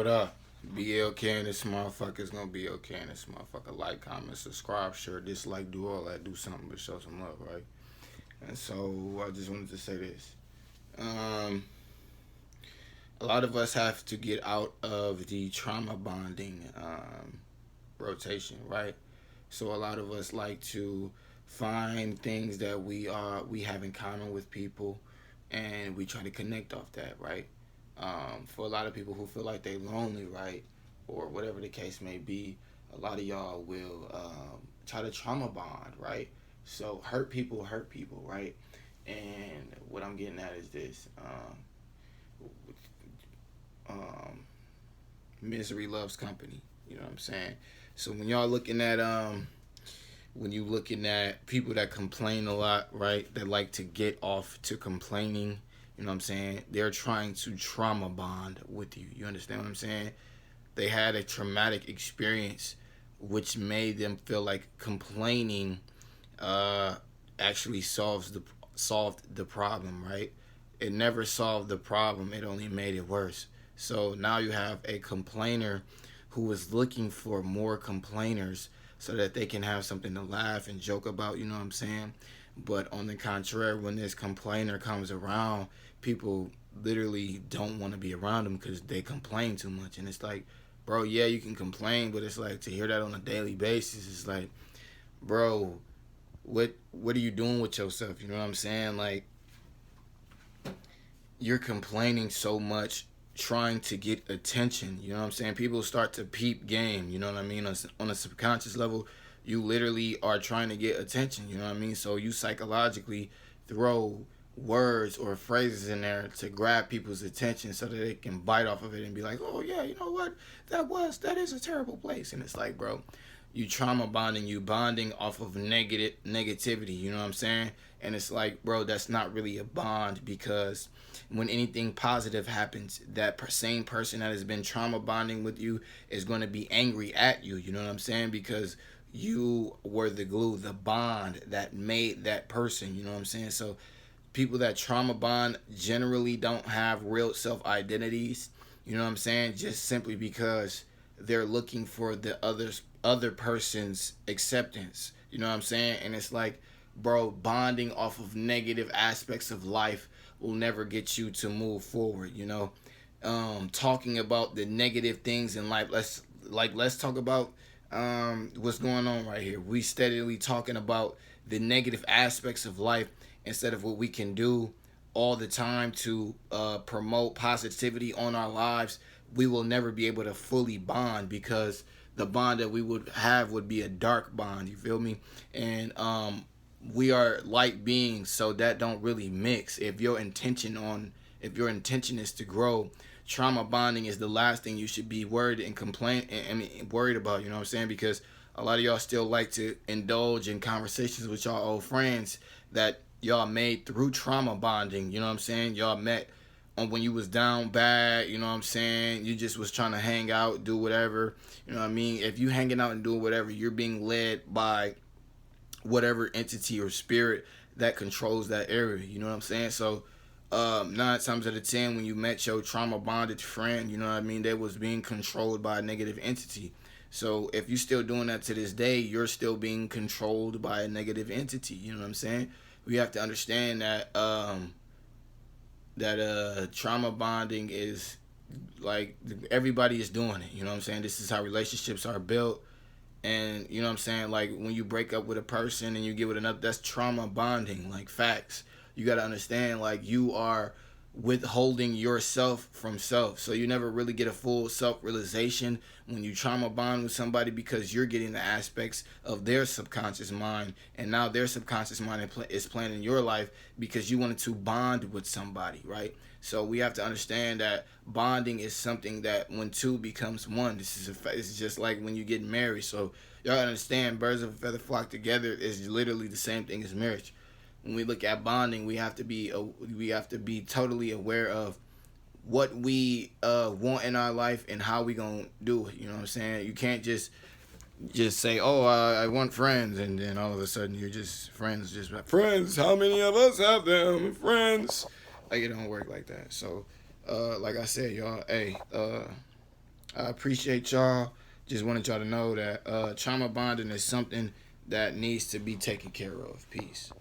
What up? BLK and this motherfucker's gonna be okay and this motherfucker. Like, comment, subscribe, share, dislike, do all that. Do something but show some love, right? And so I just wanted to say this. Um, a lot of us have to get out of the trauma bonding rotation, right? So a lot of us like to find things that we have in common with people, and we try to connect off that, right? For a lot of people who feel like they lonely, right, or whatever the case may be, a lot of y'all will try to trauma bond, right? So hurt people, right? And what I'm getting at is this: um, misery loves company. You know what I'm saying? So when y'all looking at when you looking at people that complain a lot, right? That like to get off to complaining, you know what I'm saying? They're trying to trauma bond with you. You understand what I'm saying? They had a traumatic experience which made them feel like complaining uh actually solved the problem, right? It never solved the problem. It only made it worse. So now you have a complainer who is looking for more complainers so that they can have something to laugh and joke about, you know what I'm saying? But on the contrary, when this complainer comes around, people literally don't want to be around them because they complain too much. And it's like, bro, yeah, you can complain, but it's like to hear that on a daily basis, it's like, bro, what are you doing with yourself? You know what I'm saying? Like, you're complaining so much trying to get attention. You know what I'm saying? People start to peep game. You know what I mean? On a subconscious level, you literally are trying to get attention. You know what I mean? So you psychologically throw words or phrases in there to grab people's attention so that they can bite off of it and be like, oh yeah, you know what? That is a terrible place. And it's like, bro, you trauma bonding, you bonding off of negativity. You know what I'm saying? And it's like, bro, that's not really a bond, because when anything positive happens, that same person that has been trauma bonding with you is going to be angry at you. You know what I'm saying? Because you were the glue, the bond that made that person. You know what I'm saying? So people that trauma bond generally don't have real self identities. You know what I'm saying? Just simply because they're looking for the other person's acceptance. You know what I'm saying? And it's like, bro, bonding off of negative aspects of life will never get you to move forward. You know, talking about the negative things in life. Let's talk about what's going on right here. We steadily talking about the negative aspects of life instead of what we can do all the time to promote positivity on our lives. We will never be able to fully bond, because the bond that we would have would be a dark bond. You feel me? And we are light beings, so that don't really mix. If your intention is to grow, trauma bonding is the last thing you should be worried and worried about. You know what I'm saying? Because a lot of y'all still like to indulge in conversations with y'all old friends that y'all made through trauma bonding. You know what I'm saying? Y'all met on when you was down bad. You know what I'm saying? You just was trying to hang out, do whatever. You know what I mean? If you hanging out and doing whatever, you're being led by whatever entity or spirit that controls that area. You know what I'm saying? So 9 times out of 10, when you met your trauma bonded friend, you know what I mean, they was being controlled by a negative entity. So if you're still doing that to this day, you're still being controlled by a negative entity. You know what I'm saying? We have to understand that trauma bonding is like, everybody is doing it. You know what I'm saying? This is how relationships are built. And you know what I'm saying? Like, when you break up with a person and you get with another, that's trauma bonding. Like, facts. You got to understand, like, you are withholding yourself from self. So you never really get a full self-realization when you trauma bond with somebody, because you're getting the aspects of their subconscious mind. And now their subconscious mind is playing in your life because you wanted to bond with somebody, right? So we have to understand that bonding is something that when two becomes one, this is just like when you get married. So y'all understand, birds of a feather flock together is literally the same thing as marriage. When we look at bonding, we have to be totally aware of what we want in our life and how we gonna do it. You know what I'm saying? You can't just say, oh, I want friends, and then all of a sudden you're just friends. Just like, friends, how many of us have them? Friends. Like, it don't work like that. So like I said, y'all, hey, I appreciate y'all. Just wanted y'all to know that trauma bonding is something that needs to be taken care of. Peace.